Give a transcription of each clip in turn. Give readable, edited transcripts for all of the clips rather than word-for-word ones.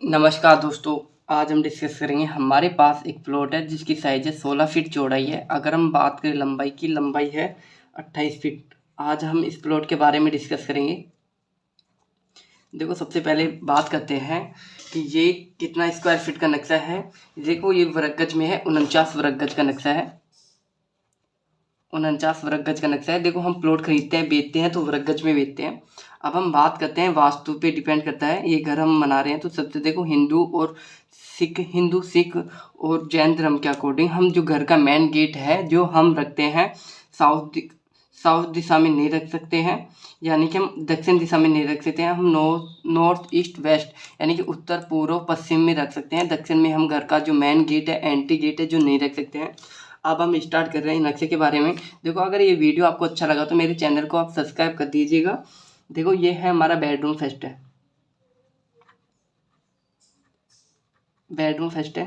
नमस्कार दोस्तों। आज हम डिस्कस करेंगे। हमारे पास एक प्लॉट है जिसकी साइज है 16 फीट चौड़ाई है। अगर हम बात करें लंबाई की, लंबाई है 28 फीट। आज हम इस प्लॉट के बारे में डिस्कस करेंगे। देखो, सबसे पहले बात करते हैं कि ये कितना स्क्वायर फीट का नक्शा है। देखो, ये वर्ग गज में है। 49 वर्ग गज का नक्शा है। 49 वर्ग गज का नक्शा है। देखो, हम प्लॉट खरीदते हैं, बेचते हैं तो वर्ग गज में बेचते हैं। अब हम बात करते हैं, वास्तु पे डिपेंड करता है। ये घर हम बना रहे हैं तो सबसे देखो, हिंदू सिख और जैन धर्म के अकॉर्डिंग हम जो घर का मेन गेट है जो हम रखते हैं, साउथ दिशा में नहीं रख सकते हैं। यानी कि हम दक्षिण दिशा में नहीं रख सकते हैं। हम नॉर्थ ईस्ट वेस्ट यानी कि उत्तर पूर्व पश्चिम में रख सकते हैं। दक्षिण में हम घर का जो मेन गेट है, एंट्री गेट है, जो नहीं रख सकते हैं। अब हम स्टार्ट कर रहे हैं नक्शे के बारे में। देखो, अगर ये वीडियो आपको अच्छा लगा तो मेरे चैनल को आप सब्सक्राइब कर दीजिएगा। देखो, ये है हमारा बेडरूम फर्स्ट है। बेडरूम फर्स्ट है।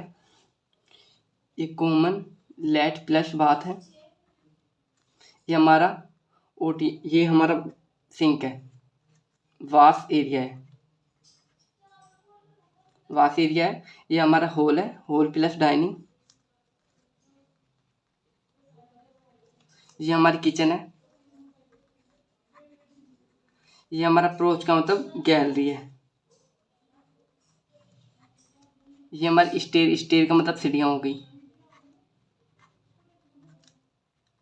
ये कॉमन लेट प्लस बाथ है। ये हमारा ओटी, ये हमारा सिंक है। वाश एरिया है। वाश एरिया है। ये हमारा हॉल है। Hall plus dining. ये हमारी किचन है। ये हमारा अप्रोच का मतलब गैलरी है। ये हमारी स्टेयर का मतलब सीढ़ियाँ हो गई।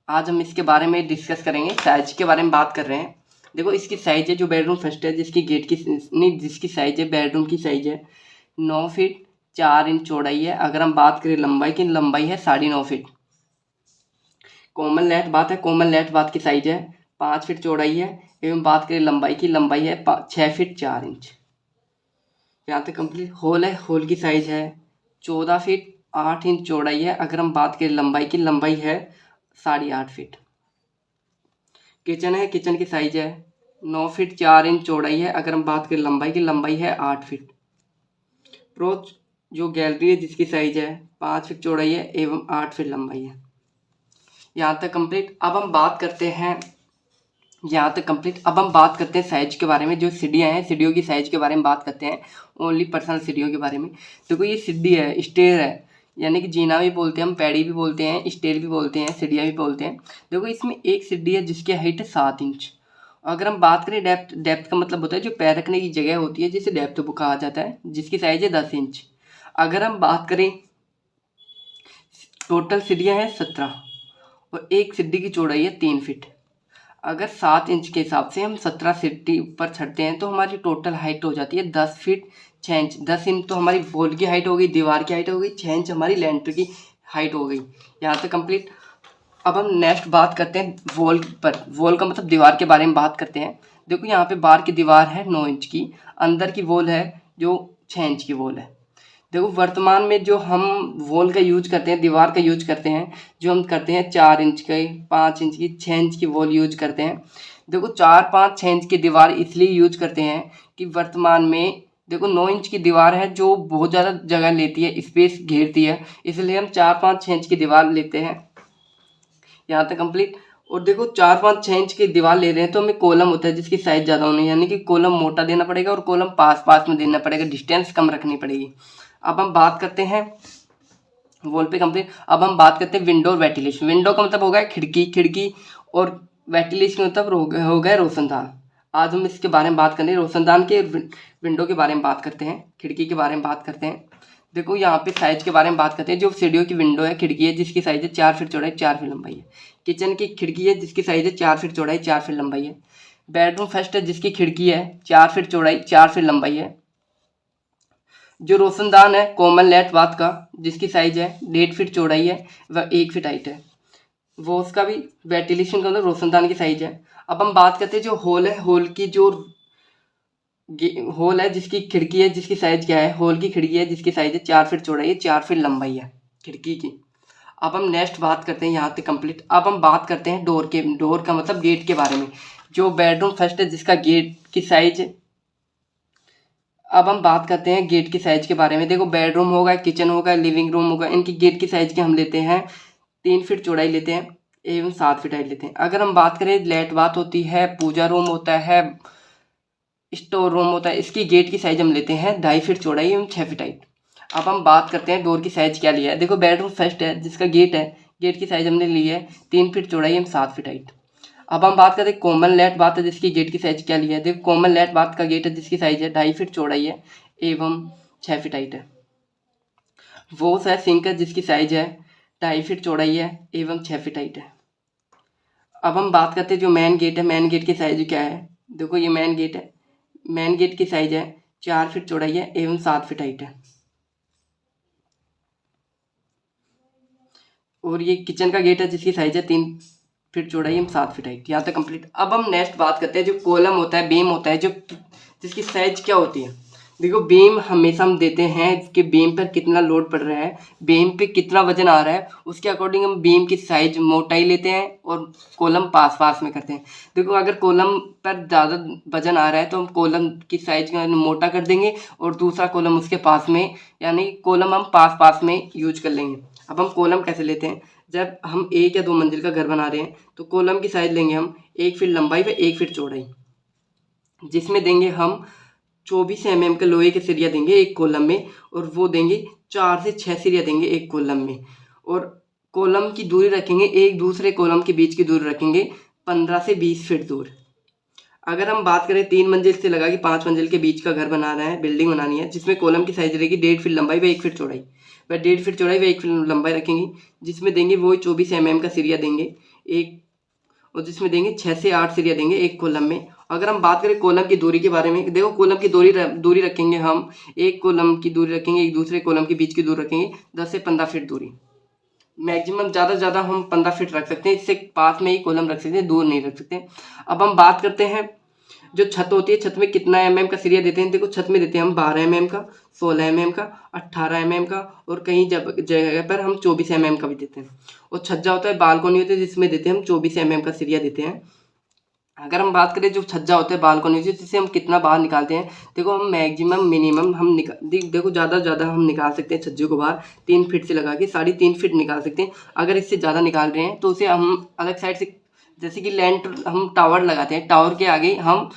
आज हम इसके बारे में डिस्कस करेंगे। साइज के बारे में बात कर रहे हैं। देखो, इसकी साइज है जो बेडरूम फर्स्ट है, जिसकी गेट की नहीं, जिसकी साइज है, बेडरूम की साइज है 9 फीट 4 इंच चौड़ाई है। अगर हम बात करें लंबाई की, लंबाई है 9.5 फीट। कॉमन लेट बात है। कॉमन लेट बात की साइज है 5 फीट चौड़ाई है। एवं बात करें लंबाई की, लंबाई है 6 फीट 4 इंच। यहाँ तक कंप्लीट। हॉल है। हॉल की साइज है 14 फीट 8 इंच चौड़ाई है। अगर हम बात करें लंबाई की, लंबाई है 8.5 फीट। किचन है। किचन की साइज है 9 फीट 4 इंच चौड़ाई है। अगर हम बात करें लंबाई की, लंबाई है 8 फीट। अप्रोच जो गैलरी है, जिसकी साइज है 5 फीट चौड़ाई है एवं 8 फीट लंबाई है। यहाँ तक कंप्लीट। अब हम बात करते हैं, यहाँ तक कंप्लीट। अब हम बात करते हैं साइज के बारे में। जो सीढ़ियाँ हैं, सीढ़ियों की साइज के बारे में बात करते हैं। ओनली पर्सनल सीढ़ियों के बारे में। देखो, ये सीढ़ी है, स्टेयर है, यानी कि जीना भी बोलते हैं हम, पैड़ी भी बोलते हैं, स्टेयर भी बोलते हैं, सीढ़ियाँ भी बोलते हैं। देखो, इसमें एक सीढ़ी है जिसकी हाइट है 7 इंच। अगर हम बात करें डेप्थ का मतलब होता है जो पैर रखने की जगह होती है, जिसे डेप्थ कहा जाता है, जिसकी साइज है 10 इंच। अगर हम बात करें, टोटल सीढ़ियाँ हैं 17 और एक सीढ़ी की चौड़ाई है 3 फीट। अगर 7 इंच के हिसाब से हम 17 सीढ़ी ऊपर चढ़ते हैं तो हमारी टोटल हाइट हो जाती है 10 फीट 6 इंच। 10 इंच तो हमारी वॉल की हाइट हो गई, दीवार की हाइट हो गई, 6 इंच हमारी लेंटर की हाइट हो गई। यहाँ तक कंप्लीट। अब हम नेक्स्ट बात करते हैं वॉल पर। वॉल का मतलब दीवार के बारे में बात करते हैं। देखो, यहाँ पे बाहर की दीवार है 9 इंच की, अंदर की वॉल है जो 6 इंच की वॉल है। देखो, वर्तमान में जो हम वॉल का यूज करते हैं, दीवार का यूज करते हैं, जो हम करते हैं 4 इंच की, 5 इंच की, 6 इंच की वॉल यूज करते हैं। देखो, 4 5 6 इंच की दीवार इसलिए यूज करते हैं कि वर्तमान में देखो 9 इंच की दीवार है जो बहुत ज़्यादा जगह लेती है, स्पेस घेरती है, इसलिए हम 4 5 6 इंच की दीवार लेते हैं। यहाँ तक कंप्लीट। और देखो, 4 5 6 इंच की दीवार ले रहे हैं तो हमें कॉलम होता है जिसकी साइज ज़्यादा होनी है, यानी कि कॉलम मोटा देना पड़ेगा और कॉलम पास पास में देना पड़ेगा, डिस्टेंस कम रखनी पड़ेगी। अब हम बात करते हैं वॉल पे कंप्लीट। अब हम बात करते हैं विंडो और वेंटिलेशन। विंडो का मतलब होगा खिड़की, खिड़की, और वेंटिलेशन का मतलब हो गया रोशनदान। आज हम इसके बारे में बात करें, रोशनदान के, विंडो के बारे में बात करते हैं, खिड़की के बारे में बात करते हैं। देखो, यहाँ पे साइज के बारे में बात करते हैं। जो सीढ़ियों की विंडो है, खिड़की है, जिसकी साइज है 4 फीट चौड़ाई 4 फीट लंबाई है। किचन की खिड़की है जिसकी साइज है 4 फीट चौड़ाई 4 फीट लंबाई है। बेडरूम फर्स्ट है जिसकी खिड़की है 4 फीट चौड़ाई 4 फीट लंबाई है। जो रोशनदान है कॉमन लेट बाथ का, जिसकी साइज है 1.5 फीट चौड़ाई है व 1 फीट हाइट है, वो उसका भी वेंटिलेशन का मतलब रोशनदान की साइज है। अब हम बात करते हैं जो हॉल है, हॉल की जो हॉल है जिसकी खिड़की है, जिसकी साइज क्या है, हॉल की खिड़की है जिसकी साइज है 4 फीट चौड़ाई है 4 फीट लंबाई है खिड़की की। अब हम नेक्स्ट बात करते हैं, यहाँ तक कंप्लीट। अब हम बात करते हैं डोर का मतलब गेट के बारे में। जो बेडरूम फर्स्ट है जिसका गेट की साइज, अब हम बात करते हैं गेट की साइज के बारे में। देखो, बेडरूम होगा, किचन होगा, लिविंग रूम होगा, इनकी गेट की साइज के हम लेते हैं 3 फीट चौड़ाई लेते हैं एवं 7 फीट हाइट लेते हैं। अगर हम बात करें लेट बात होती है, पूजा रूम होता है, स्टोर रूम होता है, इसकी गेट की साइज हम लेते हैं 2.5 फीट चौड़ाई एवं 6 फीट हाइट। अब हम बात करते हैं डोर की साइज क्या लिया है। देखो बेडरूम फर्स्ट है जिसका गेट है, गेट की साइज हमने ली है 3 फीट चौड़ाई एवं 7 फीट हाइट। अब हम बात करते हैं कॉमन लेट बात है जिसकी गेट की साइज क्या लिया है। देखो कॉमन लेट बात का गेट है जिसकी साइज है 2.5 फीट चौड़ाई है एवं 6 फीट हाइट है। वॉश है सिंक है जिसकी साइज है 2.5 फीट चौड़ाई है एवं 6 फीट हाइट है। अब हम बात करते हैं जो मेन गेट है, मेन गेट की साइज क्या है। देखो ये मेन गेट है, मेन गेट की साइज है 4 फीट चौड़ाई है एवं 7 फीट हाइट है। और ये किचन का गेट है जिसकी साइज है 3 फीट चौड़ाई एवं 7 फीट हाइट। यहाँ तक कंप्लीट। अब हम नेक्स्ट बात करते हैं जो कॉलम होता है, बीम होता है, जो जिसकी साइज क्या होती है। देखो बीम हमेशा हम देते हैं कि बीम पर कितना लोड पड़ रहा है, बीम पे कितना वजन आ रहा है, उसके अकॉर्डिंग हम बीम की साइज मोटाई लेते हैं और कॉलम पास पास में करते हैं। देखो अगर कॉलम पर ज़्यादा वजन आ रहा है तो हम कॉलम की साइज मोटा कर देंगे और दूसरा कॉलम उसके पास में, यानी कॉलम हम पास पास में यूज कर लेंगे। अब हम कॉलम कैसे लेते हैं, जब हम 1 या 2 मंजिल का घर बना रहे हैं तो कॉलम की साइज लेंगे हम 1 फीट लंबाई व 1 फीट चौड़ाई, जिसमें देंगे हम 24 mm का लोहे के सरिया देंगे एक कॉलम में, और वो देंगे 4 से 6 सरिया देंगे एक कॉलम में। और कॉलम की दूरी रखेंगे, एक दूसरे कॉलम के बीच की दूरी रखेंगे 15 से 20 फीट दूर। अगर हम बात करें 3 मंजिल से लगा कि 5 मंजिल के बीच का घर बनाना है, बिल्डिंग बनानी है, जिसमें कॉलम की साइज रहेगी 1.5 फीट लंबाई व 1 फीट चौड़ाई, वह 1.5 फीट चौड़ाई व 1 फीट लंबाई रखेंगे, जिसमें देंगे वही 24 mm का सरिया देंगे एक, और जिसमें देंगे 6 से 8 सरिया देंगे एक कॉलम में। अगर हम बात करें कॉलम की दूरी के बारे में, देखो कॉलम की दूरी रखेंगे हम, एक कॉलम की दूरी रखेंगे, एक दूसरे कॉलम के बीच की दूरी रखेंगे 10 से 15 फीट दूरी। मैक्सिमम ज़्यादा से ज़्यादा हम 15 फीट रख सकते हैं, इससे पास में ही कॉलम रख सकते हैं, दूर नहीं रख सकते। अब हम बात करते हैं जो छत होती है, छत में कितना mm का सरिया देते हैं। देखो छत में देते हैं हम 12 mm का, 16 mm का, 18 mm का, और कहीं जगह पर हम 24 mm का भी देते हैं। और छज्जा होता है, बालकोनी होती है, जिसमें देते हैं हम 24 mm का सरिया देते हैं। अगर हम बात करें जो छज्जा होता है बालकोनी से, जिससे हम कितना बाहर निकालते हैं, देखो हम मैक्सिमम मिनिमम हम देखो ज़्यादा से ज़्यादा हम निकाल सकते हैं छज्जे को बाहर 3 फीट से लगा के 3.5 फीट निकाल सकते हैं। अगर इससे ज़्यादा निकाल रहे हैं तो उसे हम अलग साइड से, जैसे कि लैंड हम टावर लगाते हैं, टावर के आगे हम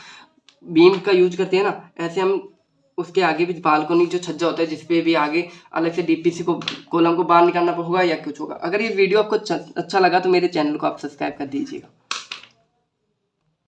बीम का यूज करते हैं ना, ऐसे हम उसके आगे भी बालकोनी जो छज्जा होता है जिसपे भी आगे अलग से डीपीसी को कॉलम को बाहर निकालना होगा या कुछ होगा। अगर ये वीडियो आपको अच्छा लगा तो मेरे चैनल को आप सब्सक्राइब कर दीजिएगा।